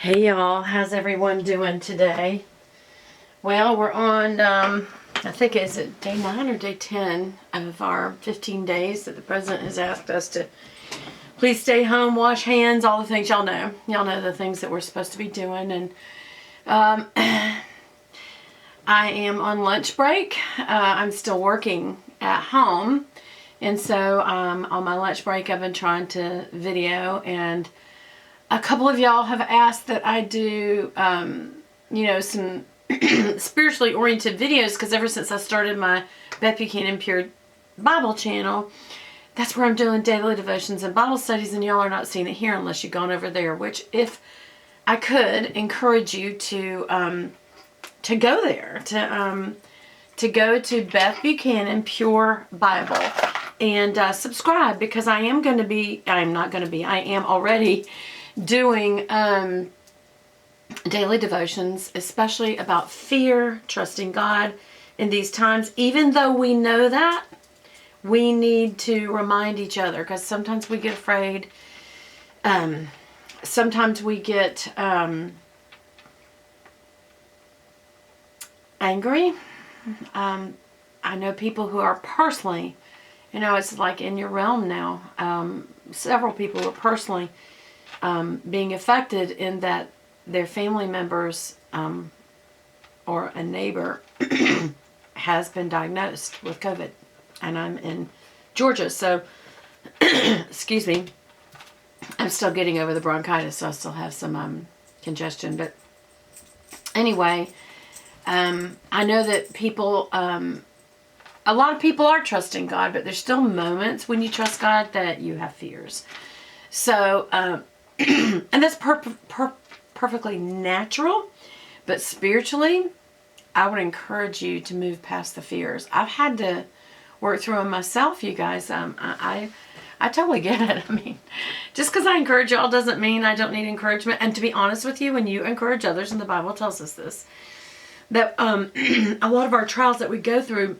Hey y'all, how's everyone doing today? Well, we're on, I think it's day 9 or day 10 of our 15 days that the president has asked us to please stay home, wash hands, all the things y'all know. Y'all know the things that we're supposed to be doing. And I am on lunch break. I'm still working at home. And so on my lunch break, I've been trying to video, and a couple of y'all have asked that I do, some spiritually oriented videos, because ever since I started my Beth Buchanan Pure Bible channel, that's where I'm doing daily devotions and Bible studies, and y'all are not seeing it here unless you've gone over there, which if I could encourage you to go there, to go to Beth Buchanan Pure Bible and subscribe, because I am already doing daily devotions, especially about fear, trusting God in these times. Even though we know that, we need to remind each other, because sometimes we get afraid. Sometimes we get angry. I know people who are personally, it's like in your realm now, several people who are personally being affected in that their family members or a neighbor has been diagnosed with COVID. And I'm in Georgia, so excuse me, I'm still getting over the bronchitis, so I still have some congestion. But anyway, I know that people, a lot of people are trusting God, but there's still moments when you trust God that you have fears. So, and that's perfectly natural, but spiritually, I would encourage you to move past the fears. I've had to work through them myself, you guys. I totally get it. I mean, just because I encourage y'all doesn't mean I don't need encouragement. And to be honest with you, when you encourage others, and the Bible tells us this, that a lot of our trials that we go through,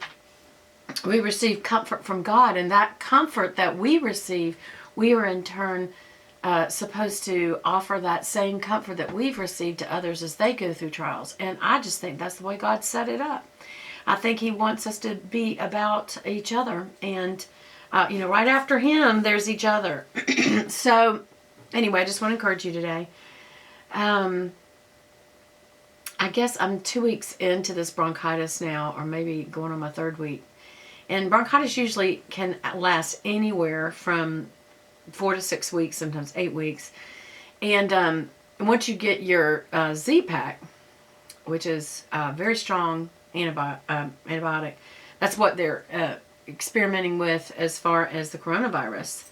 we receive comfort from God, and that comfort that we receive, we are in turn supposed to offer that same comfort that we've received to others as they go through trials. And I just think that's the way God set it up. I think He wants us to be about each other, and right after Him there's each other. So anyway, I just want to encourage you today. I guess I'm 2 weeks into this bronchitis now, or maybe going on my 3rd week. And bronchitis usually can last anywhere from 4 to 6 weeks, sometimes 8 weeks. And once you get your Z-Pack, which is a very strong antibiotic, that's what they're experimenting with as far as the coronavirus.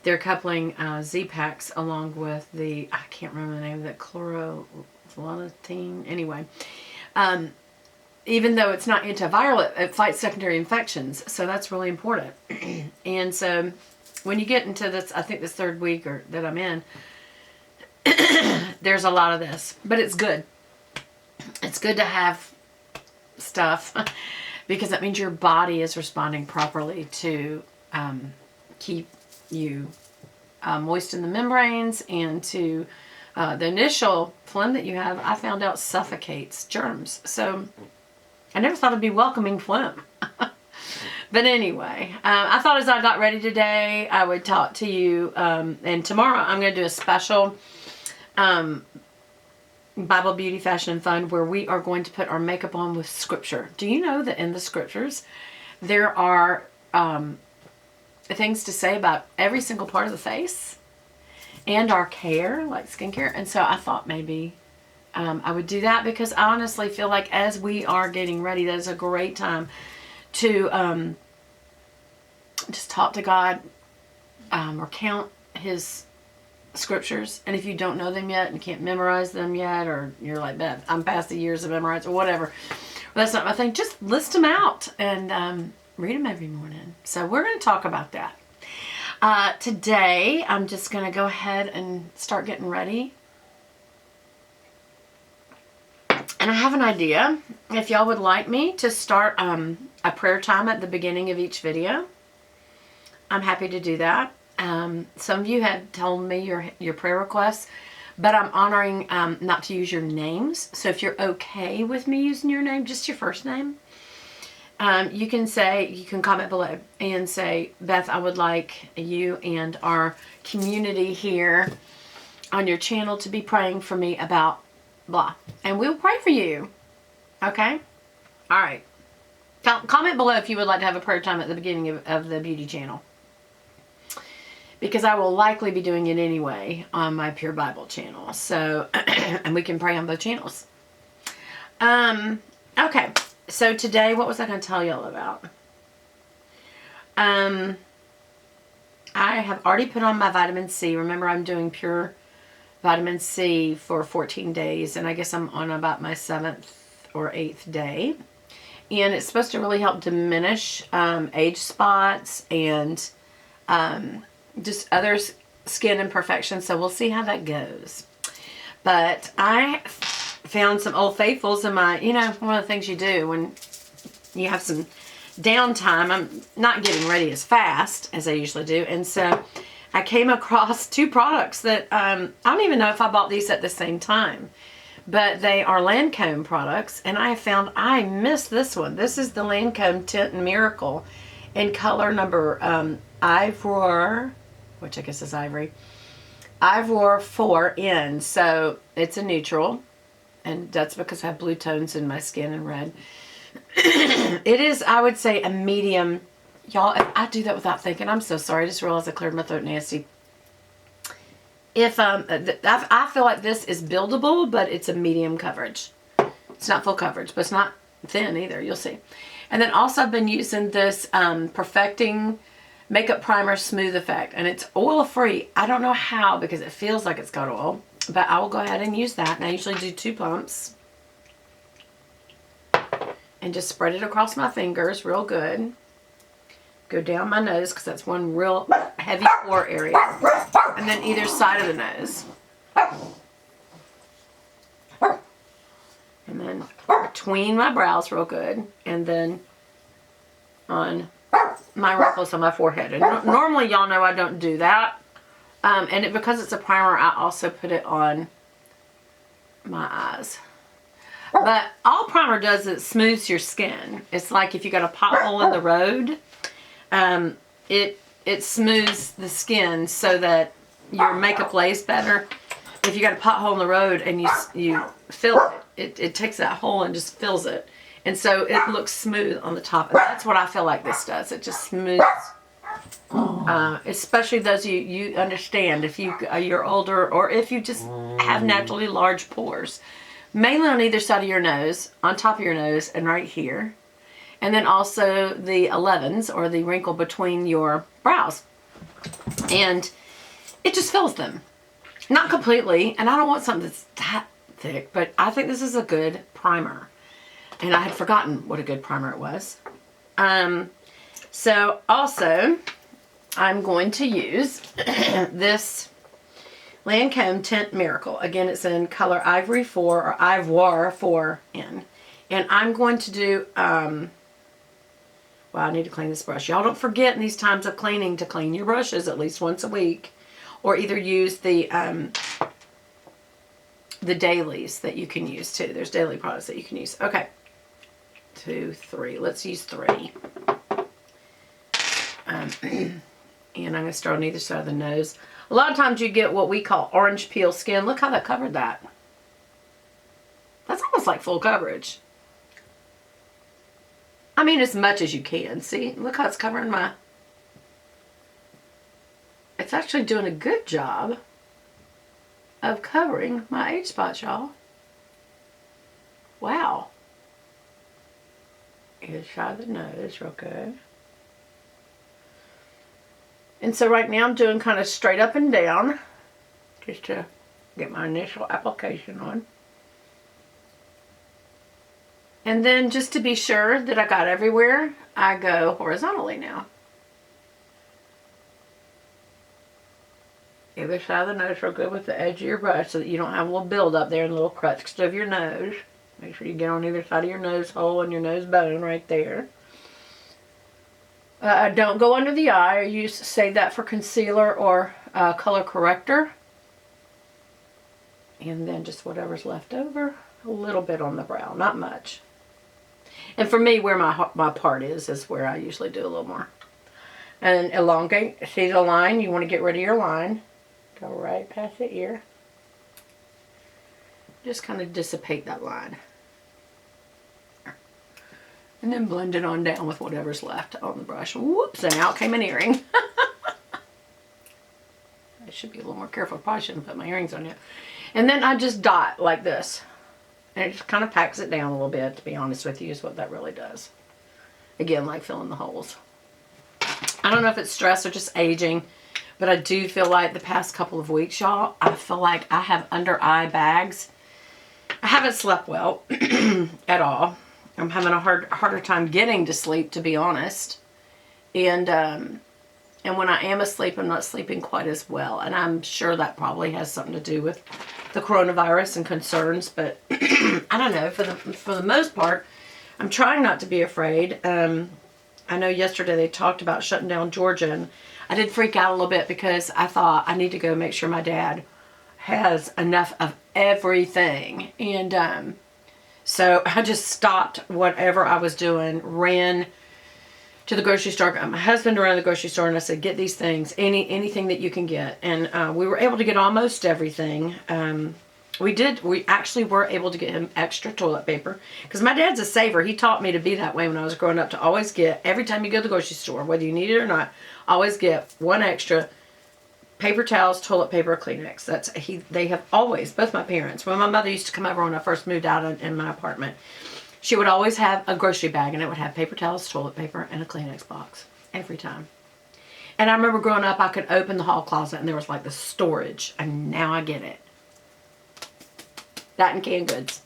They're coupling Z-Packs along with the, I can't remember the name of that, chlorothalonine. Anyway, even though it's not antiviral, it fights secondary infections. So that's really important. And so when you get into this, I think this 3rd week that I'm in, there's a lot of this, but it's good. It's good to have stuff because that means your body is responding properly to keep you moist in the membranes, and to the initial phlegm that you have, I found out suffocates germs. So I never thought it'd be welcoming phlegm. But anyway, I thought as I got ready today, I would talk to you. And tomorrow I'm going to do a special Bible Beauty Fashion and Fun, where we are going to put our makeup on with scripture. Do you know that in the scriptures there are things to say about every single part of the face and our care, like skincare? And so I thought maybe I would do that, because I honestly feel like as we are getting ready, that is a great time to just talk to God, or count His scriptures. And if you don't know them yet and can't memorize them yet, or you're like, Beth, I'm past the years of memorizing, or whatever, well, that's not my thing, just list them out and read them every morning. So we're going to talk about that. Today, I'm just going to go ahead and start getting ready. And I have an idea. If y'all would like me to start a prayer time at the beginning of each video, I'm happy to do that. Some of you have told me your prayer requests, but I'm honoring not to use your names. So if you're okay with me using your name, just your first name, you can comment below and say, Beth, I would like you and our community here on your channel to be praying for me about blah. And we'll pray for you. Okay? All right. Comment below if you would like to have a prayer time at the beginning of the beauty channel, because I will likely be doing it anyway on my Pure Bible channel. So, and we can pray on both channels. Okay. So today, what was I going to tell y'all about? I have already put on my vitamin C. Remember, I'm doing pure vitamin C for 14 days, and I guess I'm on about my 7th or 8th day. And it's supposed to really help diminish age spots and just other skin imperfections. So we'll see how that goes. But I found some Old Faithfuls in my, one of the things you do when you have some downtime. I'm not getting ready as fast as I usually do. And so I came across 2 products that I don't even know if I bought these at the same time. But they are Lancome products, and I found I missed this one. This is the Lancome Tint Miracle in color number Ivoire, which I guess is ivory. Ivoire 4N. So it's a neutral, and that's because I have blue tones in my skin and red. It is, I would say, a medium. Y'all, if I do that without thinking, I'm so sorry. I just realized I cleared my throat nasty. If I feel like this is buildable, but it's a medium coverage. It's not full coverage, but it's not thin either. You'll see. And then also I've been using this Perfecting Makeup Primer Smooth Effect, and it's oil free. I don't know how, because it feels like it's got oil, but I will go ahead and use that. And I usually do 2 pumps and just spread it across my fingers real good. Go down my nose, because that's one real heavy pore area. And then either side of the nose. And then between my brows real good. And then on my wrinkles on my forehead. And normally y'all know I don't do that. And because it's a primer, I also put it on my eyes. But all primer does is smooths your skin. It's like if you got a pothole in the road, it smooths the skin so that your makeup lays better. If you got a pothole in the road and you fill it takes that hole and just fills it. And so it looks smooth on the top. And that's what I feel like this does. It just smooths. Especially those you understand if you're older, or if you just have naturally large pores. Mainly on either side of your nose, on top of your nose, and right here. And then also the 11s, or the wrinkle between your brows. And it just fills them. Not completely, and I don't want something that's that thick, but I think this is a good primer. And I had forgotten what a good primer it was. So also, I'm going to use this Lancome Tint Miracle. Again, it's in color Ivory 4 or Ivoire 4N. And I'm going to do, well, I need to clean this brush. Y'all don't forget in these times of cleaning to clean your brushes at least once a week. Or either use the dailies that you can use too. There's daily products that you can use. Okay. 2, 3. Let's use 3. And I'm going to start on either side of the nose. A lot of times you get what we call orange peel skin. Look how that covered that. That's almost like full coverage. I mean, as much as you can. See? Look how it's covering my... It's actually doing a good job of covering my age spots, y'all. Wow. Either side of the nose, real good. And so right now I'm doing kind of straight up and down, just to get my initial application on. And then just to be sure that I got everywhere, I go horizontally now. Either side of the nose real good with the edge of your brush so that you don't have a little buildup there and a little crust of your nose. Make sure you get on either side of your nose hole and your nose bone right there. Don't go under the eye, or save that for concealer or color corrector. And then just whatever's left over, a little bit on the brow, not much. And for me, where my part is where I usually do a little more. And elongate, see the line? You want to get rid of your line. Go right past the ear. Just kind of dissipate that line. And then blend it on down with whatever's left on the brush. Whoops, and out came an earring. I should be a little more careful. Probably shouldn't put my earrings on yet. And then I just dot like this. And it just kind of packs it down a little bit, to be honest with you, is what that really does. Again, like filling the holes. I don't know if it's stress or just aging, but I do feel like the past couple of weeks, y'all, I feel like I have under eye bags. I haven't slept well at all. I'm having a harder time getting to sleep, to be honest. And when I am asleep, I'm not sleeping quite as well. And I'm sure that probably has something to do with the coronavirus and concerns. But I don't know. For the most part, I'm trying not to be afraid. I know yesterday they talked about shutting down Georgia, and I did freak out a little bit because I thought I need to go make sure my dad has enough of everything. And so I just stopped whatever I was doing, ran to the grocery store, got my husband around the grocery store, and I said, get these things, anything that you can get. And we were able to get almost everything. We actually were able to get him extra toilet paper, because my dad's a saver. He taught me to be that way when I was growing up, to always get, every time you go to the grocery store, whether you need it or not, always get one extra paper towels, toilet paper, Kleenex. They have always, both my parents, when my mother used to come over when I first moved out in my apartment, she would always have a grocery bag, and it would have paper towels, toilet paper, and a Kleenex box every time. And I remember growing up, I could open the hall closet and there was like the storage, and now I get it. That and canned goods.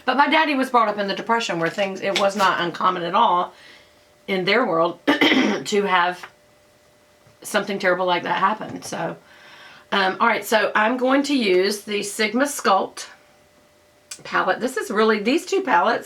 But my daddy was brought up in the Depression, where it was not uncommon at all in their world to have something terrible like that happen. So, alright, so I'm going to use the Sigma Sculpt palette. This is really, these two palettes